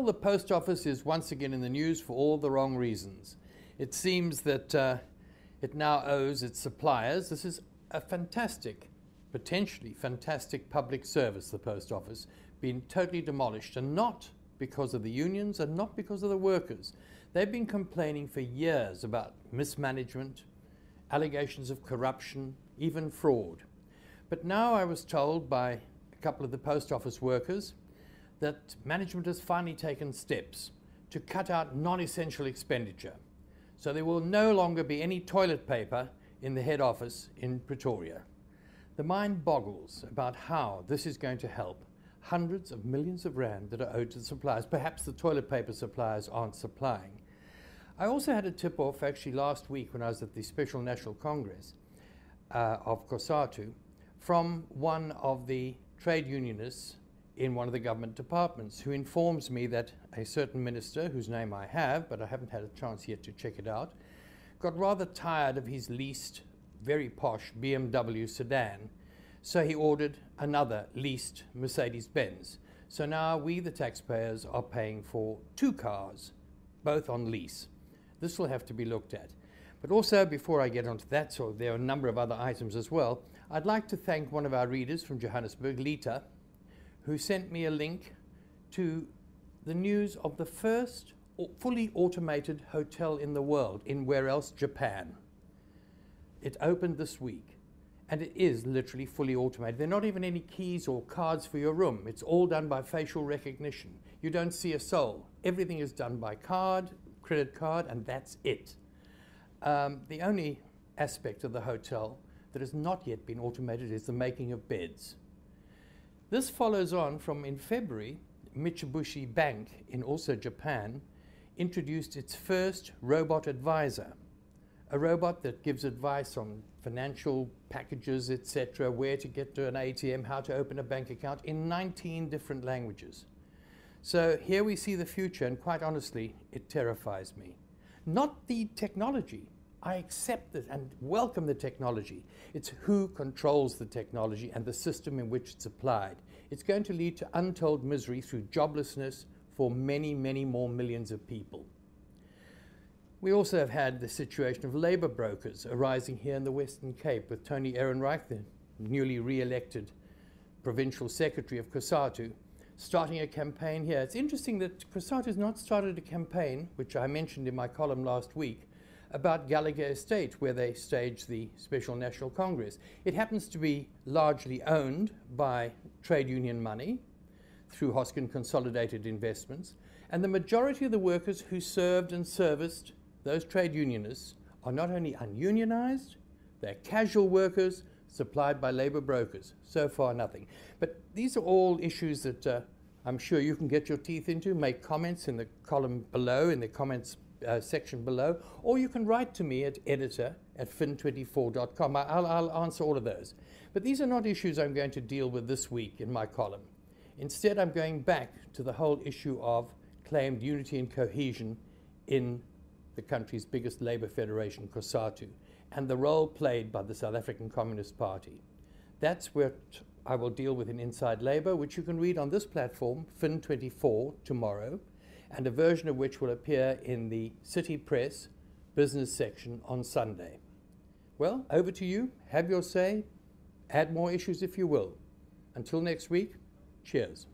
the post office is once again in the news for all the wrong reasons. It seems that it now owes its suppliers. This is a fantastic, potentially fantastic public service, the post office, being totally demolished, and not because of the unions and not because of the workers. They've been complaining for years about mismanagement, allegations of corruption, even fraud. But now I was told by a couple of the post office workers that management has finally taken steps to cut out non-essential expenditure. So there will no longer be any toilet paper in the head office in Pretoria. The mind boggles about how this is going to help hundreds of millions of rand that are owed to the suppliers. Perhaps the toilet paper suppliers aren't supplying. I also had a tip-off actually last week when I was at the Special National Congress of COSATU from one of the trade unionists in one of the government departments, who informs me that a certain minister, whose name I have, but I haven't had a chance yet to check it out, got rather tired of his leased, very posh BMW sedan, so he ordered another leased Mercedes-Benz. So now we, the taxpayers, are paying for two cars, both on lease. This will have to be looked at. But also, before I get onto that, so there are a number of other items as well, I'd like to thank one of our readers from Johannesburg, Lita, who sent me a link to the news of the first fully automated hotel in the world, in where else? Japan. It opened this week, and it is literally fully automated. There are not even any keys or cards for your room. It's all done by facial recognition. You don't see a soul. Everything is done by card, credit card, and that's it. The only aspect of the hotel that has not yet been automated is the making of beds. This follows on from, in February, Mitsubishi Bank, in also Japan, introduced its first robot advisor, a robot that gives advice on financial packages, etc., where to get to an ATM, how to open a bank account, in 19 different languages. So here we see the future, and quite honestly, it terrifies me. Not the technology. I accept it and welcome the technology. It's who controls the technology and the system in which it's applied. It's going to lead to untold misery through joblessness for many, many more millions of people. We also have had the situation of labour brokers arising here in the Western Cape with Tony Ehrenreich, the newly re-elected provincial secretary of COSATU, starting a campaign here. It's interesting that COSATU has not started a campaign, which I mentioned in my column last week, about Gallagher Estate, where they staged the Special National Congress. It happens to be largely owned by trade union money through Hoskin Consolidated Investments, and the majority of the workers who served and serviced those trade unionists are not only ununionized, they're casual workers supplied by labor brokers. So far, nothing. But these are all issues that I'm sure you can get your teeth into. Make comments in the column below, in the comments section below, or you can write to me at editor@fin24.com. I'll answer all of those. But these are not issues I'm going to deal with this week in my column. Instead, I'm going back to the whole issue of claimed unity and cohesion in the country's biggest labour federation, COSATU, and the role played by the South African Communist Party. That's what I will deal with in Inside Labour, which you can read on this platform, Fin24, tomorrow, and a version of which will appear in the City Press business section on Sunday. Well, over to you. Have your say. Add more issues if you will. Until next week, cheers.